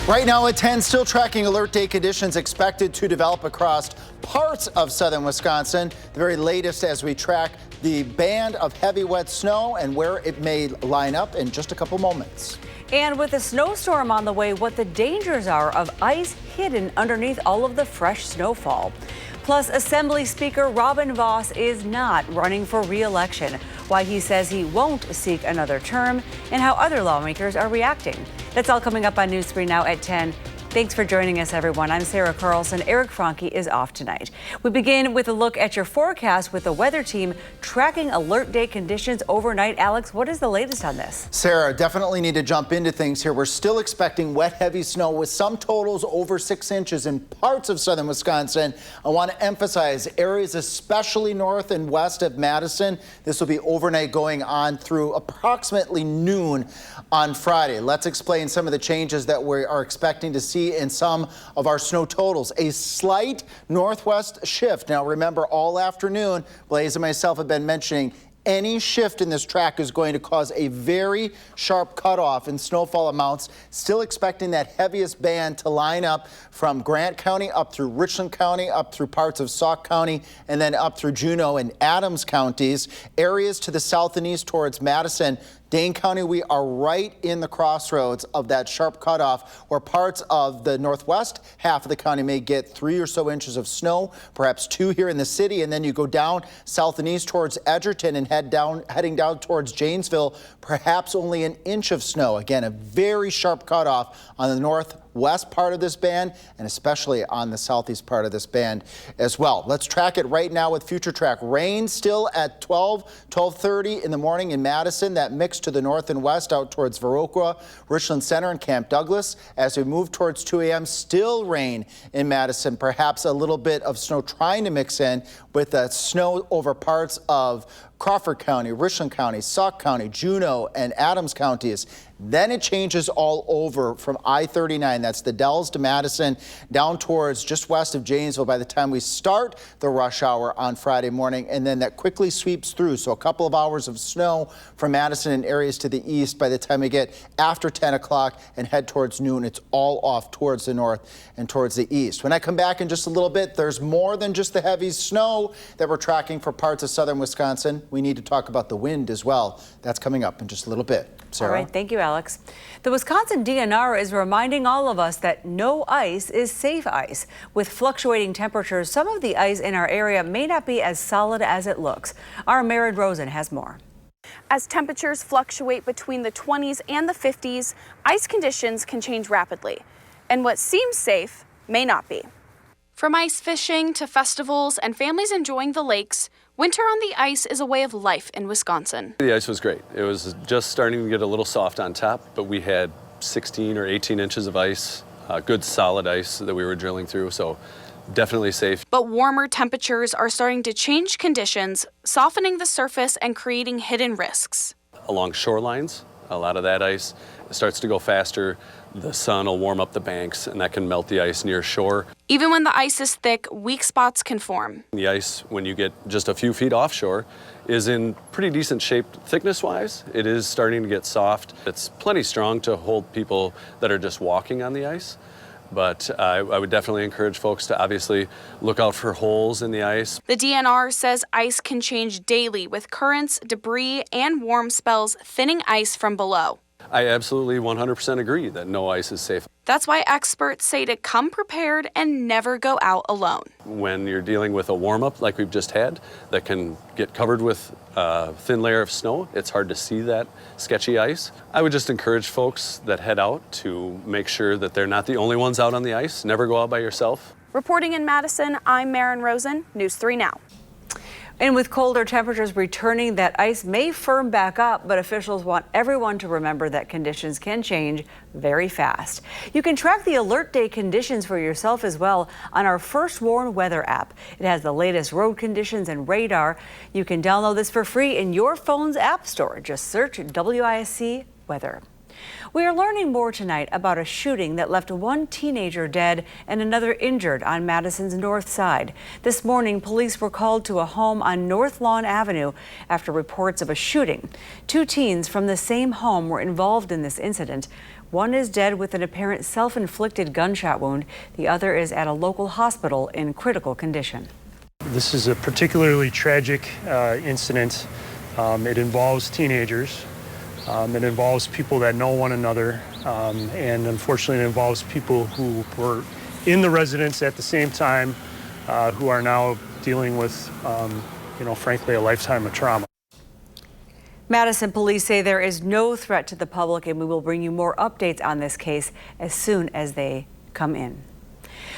Right now at 10, still tracking alert day conditions expected to develop across parts of southern Wisconsin. The very latest as we track the band of heavy wet snow and where it may line up in just a couple moments. And with a snowstorm on the way, what the dangers are of ice hidden underneath all of the fresh snowfall. Plus, Assembly Speaker Robin Vos is not running for re-election, why he says he won't seek another term, and how other lawmakers are reacting. That's all coming up on News 3 Now at 10. Thanks for joining us, everyone. I'm Sarah Carlson. Eric Franke is off tonight. We begin with a look at your forecast with the weather team tracking alert day conditions overnight. Alex, what is the latest on this? Sarah, definitely need to jump into things here. We're still expecting wet, heavy snow with some totals over 6 inches in parts of southern Wisconsin. I want to emphasize areas especially north and west of Madison. This will be overnight going on through approximately noon on Friday. Let's explain some of the changes that we are expecting to see in some of our snow totals. A slight northwest shift. Now remember, all afternoon, Blaze and myself have been mentioning any shift in this track is going to cause a very sharp cutoff in snowfall amounts. Still expecting that heaviest band to line up from Grant County up through Richland County, up through parts of Sauk County, and then up through Juneau and Adams counties. Areas to the south and east towards Madison, Dane County, we are right in the crossroads of that sharp cutoff where parts of the northwest half of the county may get 3 or so inches of snow, perhaps 2 here in the city, and then you go down south and east towards Edgerton and heading down towards Janesville, perhaps only an inch of snow. Again, a very sharp cutoff on the northwest part of this band and especially on the southeast part of this band as well. Let's track it right now with Future Track. Rain still at 12:30 in the morning in Madison. That mix to the north and west out towards Viroqua, Richland Center, and Camp Douglas. As we move towards 2 a.m., still rain in Madison. Perhaps a little bit of snow trying to mix in with the snow over parts of Crawford County, Richland County, Sauk County, Juneau, and Adams counties. Then it changes all over from I-39. That's the Dells to Madison, down towards just west of Janesville by the time we start the rush hour on Friday morning. And then that quickly sweeps through. So a couple of hours of snow from Madison and areas to the east by the time we get after 10 o'clock and head towards noon. It's all off towards the north and towards the east. When I come back in just a little bit, there's more than just the heavy snow that we're tracking for parts of southern Wisconsin. We need to talk about the wind as well. That's coming up in just a little bit. Sarah? All right, thank you, Alex. The Wisconsin DNR is reminding all of us that no ice is safe ice. With fluctuating temperatures, some of the ice in our area may not be as solid as it looks. Our Madison Rosen has more. As temperatures fluctuate between the 20s and the 50s, ice conditions can change rapidly, and what seems safe may not be. From ice fishing to festivals and families enjoying the lakes, winter on the ice is a way of life in Wisconsin. The ice was great. It was just starting to get a little soft on top, but we had 16 or 18 inches of ice, good solid ice that we were drilling through, so definitely safe. But warmer temperatures are starting to change conditions, softening the surface and creating hidden risks. Along shorelines, a lot of that ice starts to go faster. The sun will warm up the banks, and that can melt the ice near shore. Even when the ice is thick, weak spots can form. The ice, when you get just a few feet offshore, is in pretty decent shape thickness-wise. It is starting to get soft. It's plenty strong to hold people that are just walking on the ice. But I would definitely encourage folks to obviously look out for holes in the ice. The DNR says ice can change daily with currents, debris, and warm spells thinning ice from below. I absolutely 100% agree that no ice is safe. That's why experts say to come prepared and never go out alone. When you're dealing with a warm-up like we've just had that can get covered with a thin layer of snow, it's hard to see that sketchy ice. I would just encourage folks that head out to make sure that they're not the only ones out on the ice. Never go out by yourself. Reporting in Madison, I'm Madison Rosen, News 3 Now. And with colder temperatures returning, that ice may firm back up, but officials want everyone to remember that conditions can change very fast. You can track the alert day conditions for yourself as well on our First Warn weather app. It has the latest road conditions and radar. You can download this for free in your phone's app store. Just search WISC weather. We are learning more tonight about a shooting that left one teenager dead and another injured on Madison's north side. This morning, police were called to a home on North Lawn Avenue after reports of a shooting. Two teens from the same home were involved in this incident. One is dead with an apparent self-inflicted gunshot wound. The other is at a local hospital in critical condition. This is a particularly tragic incident. It involves teenagers. It involves people that know one another. And unfortunately, it involves people who were in the residence at the same time who are now dealing with, frankly, a lifetime of trauma. Madison police say there is no threat to the public, and we will bring you more updates on this case as soon as they come in.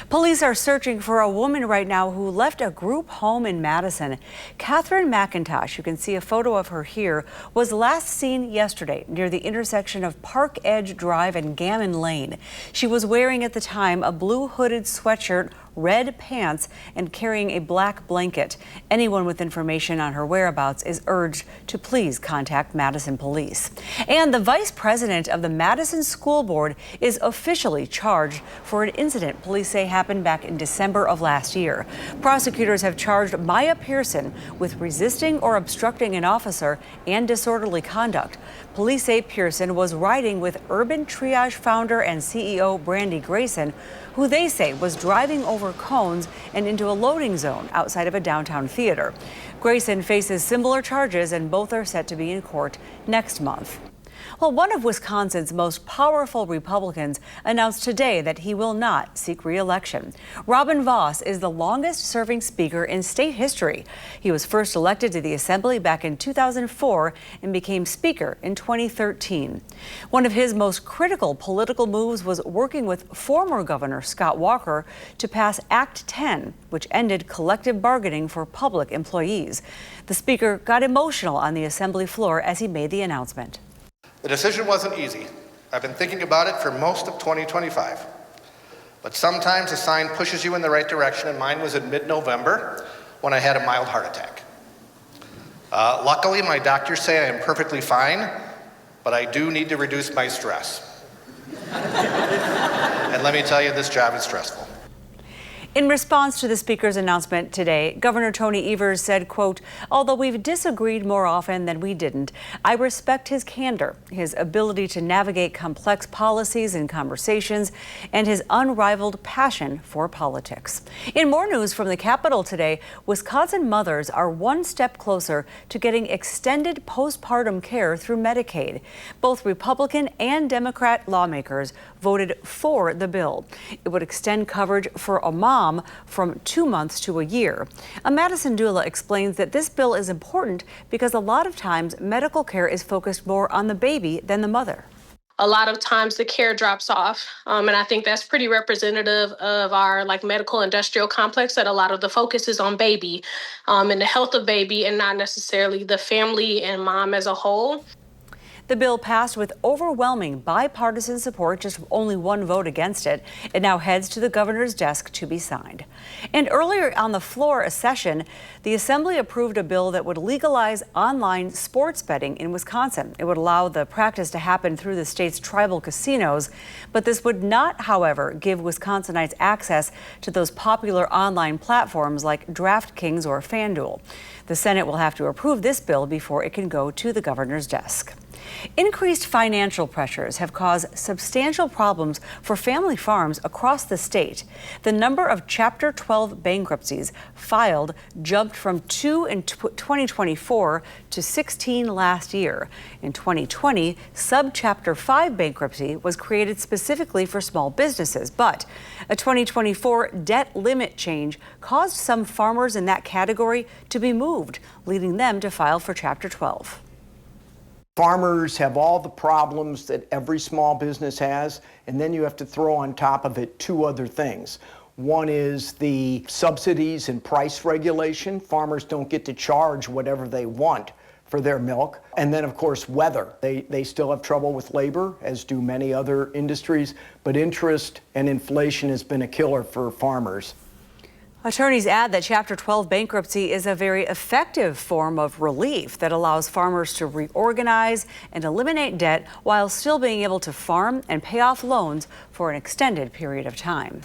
Police are searching for a woman right now who left a group home in Madison. Catherine McIntosh, you can see a photo of her here, was last seen yesterday near the intersection of Park Edge Drive and Gammon Lane. She was wearing at the time a blue hooded sweatshirt, red pants, and carrying a black blanket. Anyone with information on her whereabouts is urged to please contact Madison police. And the vice president of the Madison School Board is officially charged for an incident police say happened back in December of last year. Prosecutors have charged Maya Pearson with resisting or obstructing an officer and disorderly conduct. Police say Pearson was riding with Urban Triage founder and CEO Brandy Grayson, who they say was driving over cones and into a loading zone outside of a downtown theater. Grayson faces similar charges, and both are set to be in court next month. Well, one of Wisconsin's most powerful Republicans announced today that he will not seek re-election. Robin Vos is the longest-serving speaker in state history. He was first elected to the Assembly back in 2004 and became Speaker in 2013. One of his most critical political moves was working with former Governor Scott Walker to pass Act 10, which ended collective bargaining for public employees. The Speaker got emotional on the Assembly floor as he made the announcement. The decision wasn't easy. I've been thinking about it for most of 2025. But sometimes a sign pushes you in the right direction, and mine was in mid-November when I had a mild heart attack. Luckily, my doctors say I am perfectly fine, but I do need to reduce my stress. And let me tell you, this job is stressful. In response to the Speaker's announcement today, Governor Tony Evers said, quote, "Although we've disagreed more often than we didn't, I respect his candor, his ability to navigate complex policies and conversations, and his unrivaled passion for politics." In more news from the Capitol today, Wisconsin mothers are one step closer to getting extended postpartum care through Medicaid. Both Republican and Democrat lawmakers voted for the bill. It would extend coverage for a mom from 2 months to a year. A Madison doula explains that this bill is important because a lot of times medical care is focused more on the baby than the mother. A lot of times the care drops off, and I think that's pretty representative of our medical industrial complex, that a lot of the focus is on baby and the health of baby, and not necessarily the family and mom as a whole. The bill passed with overwhelming bipartisan support, just only one vote against it. It now heads to the governor's desk to be signed. And earlier on the floor of session, the Assembly approved a bill that would legalize online sports betting in Wisconsin. It would allow the practice to happen through the state's tribal casinos, but this would not, however, give Wisconsinites access to those popular online platforms like DraftKings or FanDuel. The Senate will have to approve this bill before it can go to the governor's desk. Increased financial pressures have caused substantial problems for family farms across the state. The number of Chapter 12 bankruptcies filed jumped from 2 in 2024 to 16 last year. In 2020, Subchapter 5 bankruptcy was created specifically for small businesses, but a 2024 debt limit change caused some farmers in that category to be moved, leading them to file for Chapter 12. Farmers have all the problems that every small business has, and then you have to throw on top of it two other things. One is the subsidies and price regulation. Farmers don't get to charge whatever they want for their milk. And then, of course, weather. They still have trouble with labor, as do many other industries, but interest and inflation has been a killer for farmers. Attorneys add that Chapter 12 bankruptcy is a very effective form of relief that allows farmers to reorganize and eliminate debt while still being able to farm and pay off loans for an extended period of time.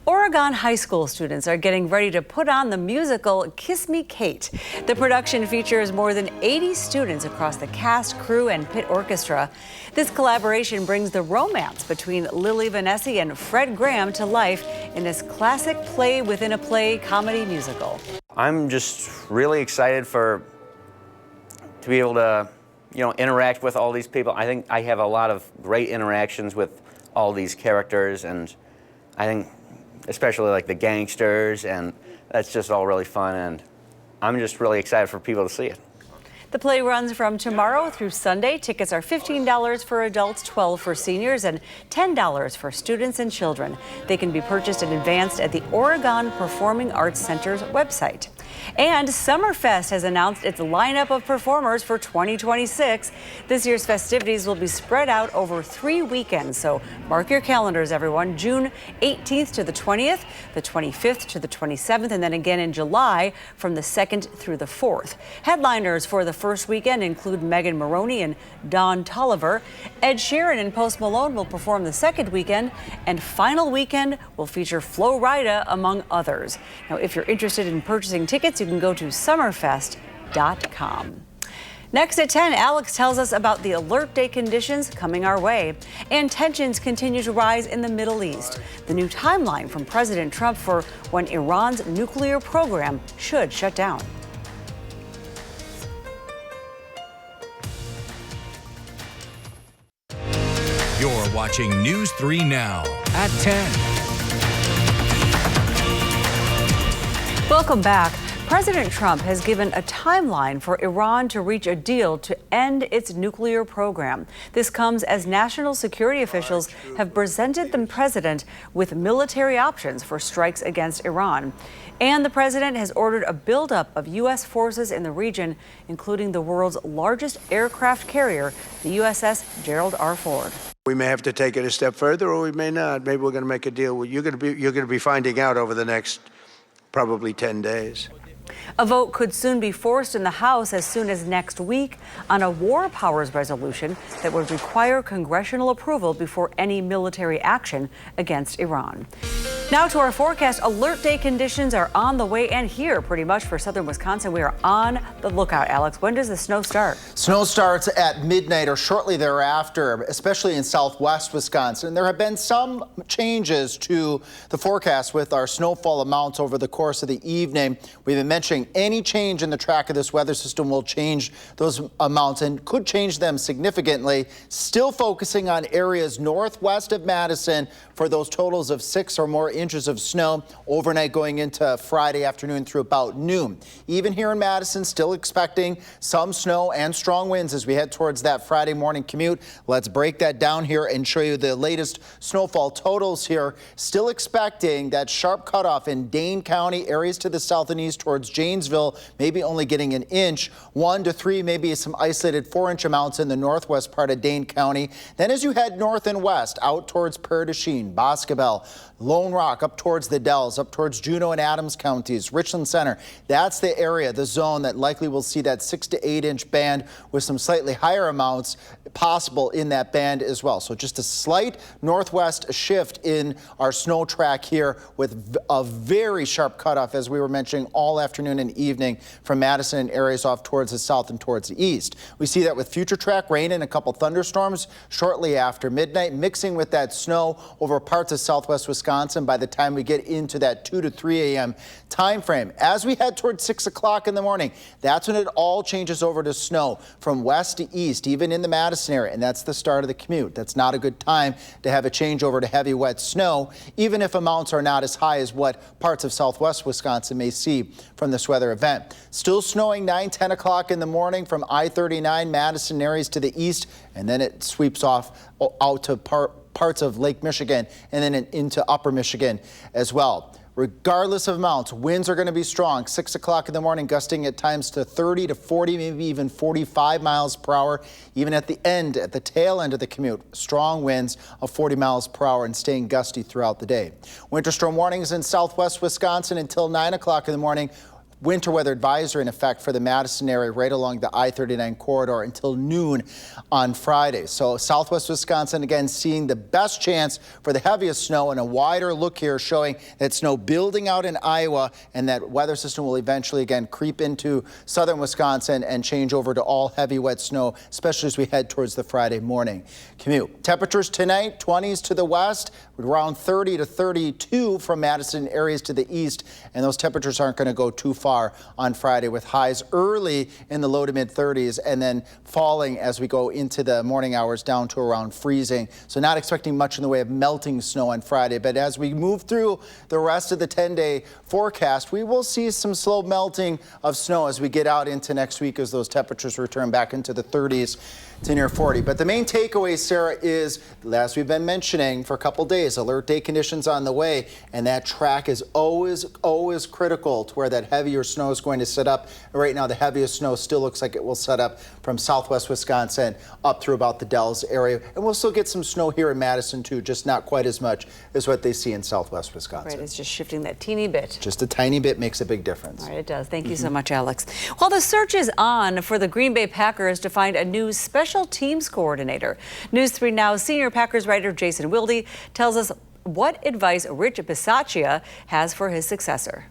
Oregon high school students are getting ready to put on the musical Kiss Me Kate. The production features more than 80 students across the cast, crew, and pit orchestra. This collaboration brings the romance between Lily Vanessa and Fred Graham to life in this classic play within a play comedy musical. I'm just really excited to be able to, interact with all these people. I think I have a lot of great interactions with all these characters, and I think especially like the gangsters, and that's just all really fun, and I'm just really excited for people to see it. The play runs from tomorrow through Sunday. Tickets are $15 for adults, $12 for seniors, and $10 for students and children. They can be purchased in advance at the Oregon Performing Arts Center's website. And Summerfest has announced its lineup of performers for 2026. This year's festivities will be spread out over 3 weekends, so mark your calendars, everyone. June 18th to the 20th, the 25th to the 27th, and then again in July from the 2nd through the 4th. Headliners for the first weekend include Megan Maroney and Don Tolliver. Ed Sheeran and Post Malone will perform the second weekend, and final weekend will feature Flo Rida, among others. Now, if you're interested in purchasing tickets, you can go to summerfest.com. Next at 10, Alex tells us about the alert day conditions coming our way. And tensions continue to rise in the Middle East. The new timeline from President Trump for when Iran's nuclear program should shut down. You're watching News 3 Now at 10. Welcome back. President Trump has given a timeline for Iran to reach a deal to end its nuclear program. This comes as national security officials have presented the president with military options for strikes against Iran. And the president has ordered a buildup of U.S. forces in the region, including the world's largest aircraft carrier, the USS Gerald R. Ford. We may have to take it a step further, or we may not. Maybe we're going to make a deal. You're going to be finding out over the next probably 10 days. A vote could soon be forced in the House as soon as next week on a war powers resolution that would require congressional approval before any military action against Iran. Now to our forecast. Alert day conditions are on the way and here pretty much for southern Wisconsin. We are on the lookout. Alex, when does the snow start? Snow starts at midnight or shortly thereafter, especially in southwest Wisconsin. There have been some changes to the forecast with our snowfall amounts over the course of the evening. We've been mentioning any change in the track of this weather system will change those amounts and could change them significantly. Still focusing on areas northwest of Madison for those totals of 6 or more inches of snow overnight going into Friday afternoon through about noon. Even here in Madison, still expecting some snow and strong winds as we head towards that Friday morning commute. Let's break that down here and show you the latest snowfall totals here. Still expecting that sharp cutoff in Dane County, areas to the south and east towards Janesville, maybe only getting an inch, 1 to 3, maybe some isolated 4-inch amounts in the northwest part of Dane County. Then as you head north and west out towards Prairie du Chien, Boscobel, Lone Rock, up towards the Dells, up towards Juneau and Adams counties, Richland Center. That's the area, the zone that likely will see that 6 to 8-inch band with some slightly higher amounts possible in that band as well. So just a slight northwest shift in our snow track here with a very sharp cutoff, as we were mentioning, all afternoon and evening from Madison and areas off towards the south and towards the east. We see that with future track rain and a couple thunderstorms shortly after midnight, mixing with that snow over parts of southwest Wisconsin by the time we get into that 2 to 3 a.m. time frame. As we head towards 6 o'clock in the morning, that's when it all changes over to snow from west to east, even in the Madison area, and that's the start of the commute. That's not a good time to have a changeover to heavy wet snow, even if amounts are not as high as what parts of southwest Wisconsin may see from this weather event. Still snowing 9-10 o'clock in the morning from I-39 Madison areas to the east, and then it sweeps off out to parts of Lake Michigan and then into upper Michigan as well. Regardless of amounts, winds are going to be strong. 6 o'clock in the morning, gusting at times to 30 to 40, maybe even 45 miles per hour. Even at the tail end of the commute, strong winds of 40 miles per hour and staying gusty throughout the day. Winter storm warnings in southwest Wisconsin until 9 o'clock in the morning. winter weather advisory in effect for the Madison area right along the I-39 corridor until noon on Friday. So southwest Wisconsin again seeing the best chance for the heaviest snow, and a wider look here showing that snow building out in Iowa, and that weather system will eventually again creep into southern Wisconsin and change over to all heavy wet snow, especially as we head towards the Friday morning commute. Temperatures tonight, 20s to the west, around 30 to 32 from Madison areas to the east, and those temperatures aren't going to go too far on Friday, with highs early in the low to mid 30s and then falling as we go into the morning hours down to around freezing. So not expecting much in the way of melting snow on Friday, but as we move through the rest of the 10-day forecast, we will see some slow melting of snow as we get out into next week as those temperatures return back into the 30s to near 40. But the main takeaway, Sarah, is, as we've been mentioning for a couple days, alert day conditions on the way, and that track is always critical to where that heavier snow is going to set up. Right now, the heaviest snow still looks like it will set up from southwest Wisconsin up through about the Dells area. And we'll still get some snow here in Madison, too, just not quite as much as what they see in southwest Wisconsin. Right, it's just shifting that teeny bit. Just a tiny bit makes a big difference. All right, it does. Thank you so much, Alex. Well, the search is on for the Green Bay Packers to find a new special teams coordinator. News 3 Now's senior Packers writer Jason Wilde tells us what advice Rich Bisaccia has for his successor.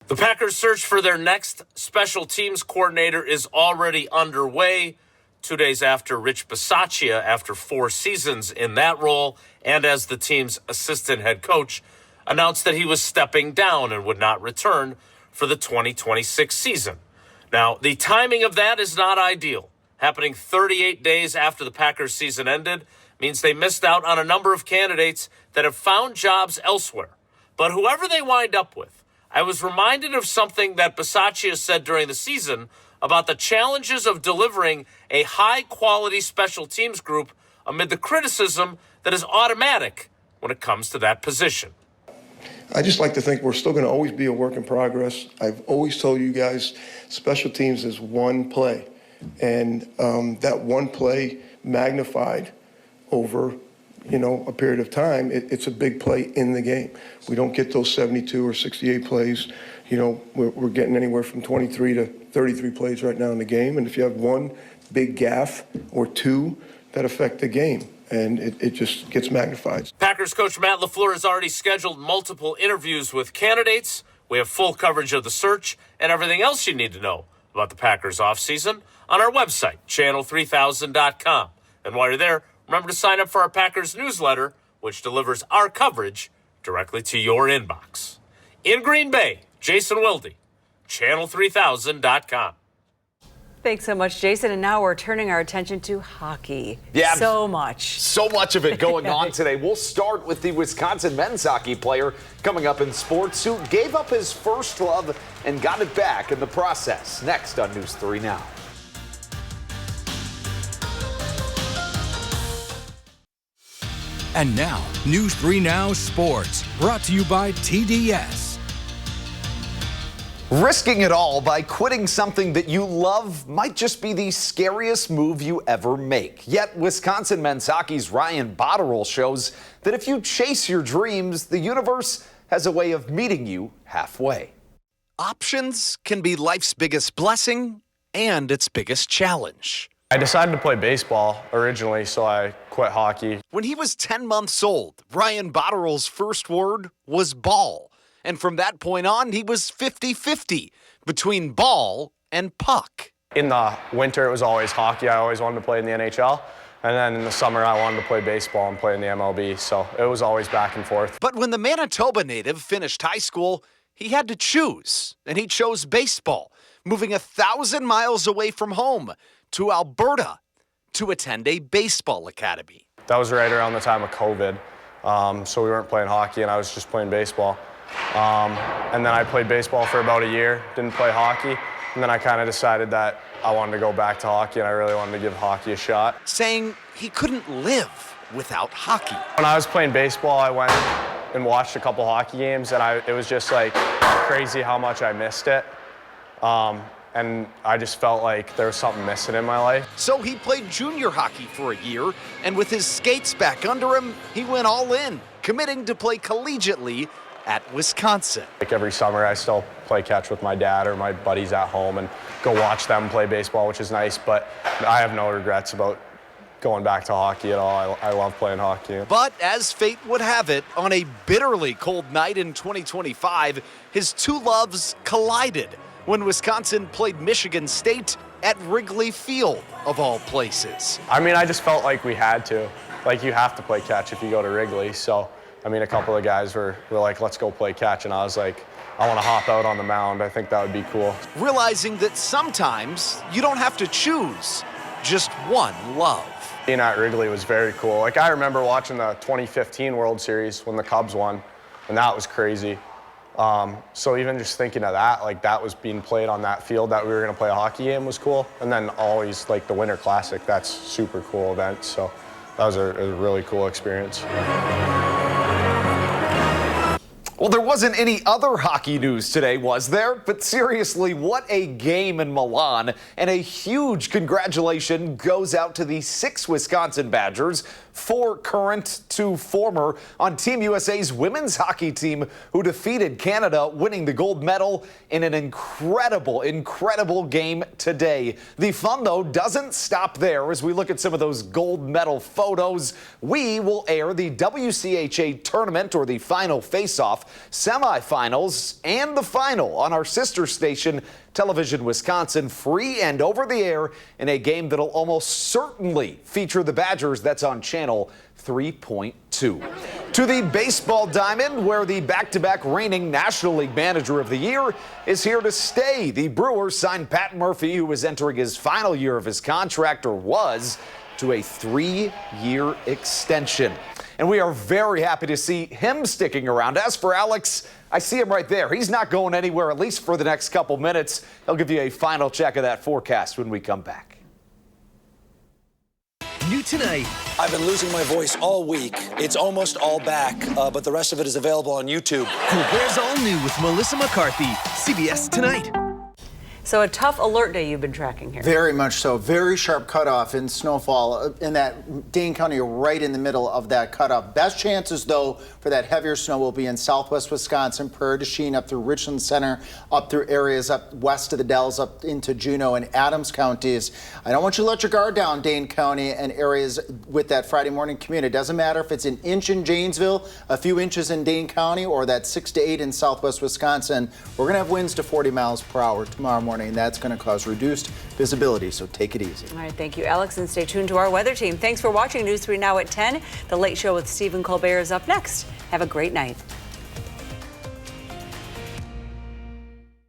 The Packers' search for their next special teams coordinator is already underway. 2 days after Rich Bisaccia, after 4 seasons in that role and as the team's assistant head coach, announced that he was stepping down and would not return for the 2026 season. Now, the timing of that is not ideal. Happening 38 days after the Packers season ended means they missed out on a number of candidates that have found jobs elsewhere. But whoever they wind up with, I was reminded of something that Bisaccia said during the season about the challenges of delivering a high-quality special teams group amid the criticism that is automatic when it comes to that position. I just like to think we're still going to always be a work in progress. I've always told you guys special teams is one play. And that one play magnified over, a period of time, it's a big play in the game. We don't get those 72 or 68 plays. We're getting anywhere from 23 to 33 plays right now in the game. And if you have one big gaffe or two, that affect the game. And it just gets magnified. Packers coach Matt LaFleur has already scheduled multiple interviews with candidates. We have full coverage of the search and everything else you need to know about the Packers offseason on our website, channel3000.com. And while you're there, remember to sign up for our Packers newsletter, which delivers our coverage directly to your inbox. In Green Bay, Jason Wilde, channel3000.com. Thanks so much, Jason. And now we're turning our attention to hockey. Yeah, so much of it going on today. We'll start with the Wisconsin men's hockey player coming up in sports who gave up his first love and got it back in the process. Next on News 3 Now. And now, News 3 Now Sports, brought to you by TDS. Risking it all by quitting something that you love might just be the scariest move you ever make. Yet Wisconsin men's hockey's Ryan Botterill shows that if you chase your dreams, the universe has a way of meeting you halfway. Options can be life's biggest blessing and its biggest challenge. I decided to play baseball originally, so I quit hockey. When he was 10 months old, Ryan Botterill's first word was ball. And from that point on, he was 50-50 between ball and puck. In the winter, it was always hockey. I always wanted to play in the NHL. And then in the summer, I wanted to play baseball and play in the MLB. So it was always back and forth. But when the Manitoba native finished high school, he had to choose. And he chose baseball, moving 1,000 miles away from home to Alberta to attend a baseball academy. That was right around the time of COVID. So we weren't playing hockey, and I was just playing baseball. And then I played baseball for about a year, didn't play hockey. And then I kind of decided that I wanted to go back to hockey, and I really wanted to give hockey a shot. Saying he couldn't live without hockey. When I was playing baseball, I went and watched a couple hockey games, and it was just like crazy how much I missed it. And I just felt like there was something missing in my life. So he played junior hockey for a year, and with his skates back under him, he went all in, committing to play collegiately at Wisconsin. Like every summer, I still play catch with my dad or my buddies at home and go watch them play baseball, which is nice, but I have no regrets about going back to hockey at all. I love playing hockey. But as fate would have it, on a bitterly cold night in 2025, his two loves collided when Wisconsin played Michigan State at Wrigley Field, of all places. I mean, I just felt like we had to. Like, you have to play catch if you go to Wrigley. So, I mean, a couple of guys were like, let's go play catch. And I was like, I want to hop out on the mound. I think that would be cool. Realizing that sometimes you don't have to choose just one love. Being at Wrigley was very cool. Like, I remember watching the 2015 World Series when the Cubs won, and that was crazy. So even just thinking of that, like that was being played on that field that we were going to play a hockey game was cool. And then always like the Winter Classic, that's super cool event. So that was a really cool experience. Well, there wasn't any other hockey news today, was there? But seriously, what a game in Milan. And a huge congratulations goes out to the 6 Wisconsin Badgers, 4 current, 2 former, on Team USA's women's hockey team who defeated Canada, winning the gold medal in an incredible, incredible game today. The fun, though, doesn't stop there. As we look at some of those gold medal photos, we will air the WCHA tournament, or the final face-off, semifinals, and the final on our sister station, Television Wisconsin, free and over the air in a game that'll almost certainly feature the Badgers. That's on channel 3.2. To the baseball diamond, where the back-to-back reigning National League Manager of the Year is here to stay. The Brewers signed Pat Murphy, who was entering his final year of his contract, or was, to a 3-year extension. And we are very happy to see him sticking around. As for Alex, I see him right there. He's not going anywhere, at least for the next couple minutes. He'll give you a final check of that forecast when we come back. New tonight. I've been losing my voice all week. It's almost all back, but the rest of it is available on YouTube. Colbert's All New with Melissa McCarthy. CBS Tonight. So a tough alert day you've been tracking here. Very much so. Very sharp cutoff in snowfall in that Dane County, right in the middle of that cutoff. Best chances, though, for that heavier snow will be in southwest Wisconsin, Prairie du Chien, up through Richland Center, up through areas up west of the Dells, up into Juneau and Adams counties. I don't want you to let your guard down, Dane County, and areas with that Friday morning commute. It doesn't matter if it's an inch in Janesville, a few inches in Dane County, or that 6 to 8 in southwest Wisconsin. We're going to have winds to 40 miles per hour tomorrow morning. And that's going to cause reduced visibility, so take it easy. All right, thank you, Alex, and stay tuned to our weather team. Thanks for watching News 3 Now at 10. The Late Show with Stephen Colbert is up next. Have a great night.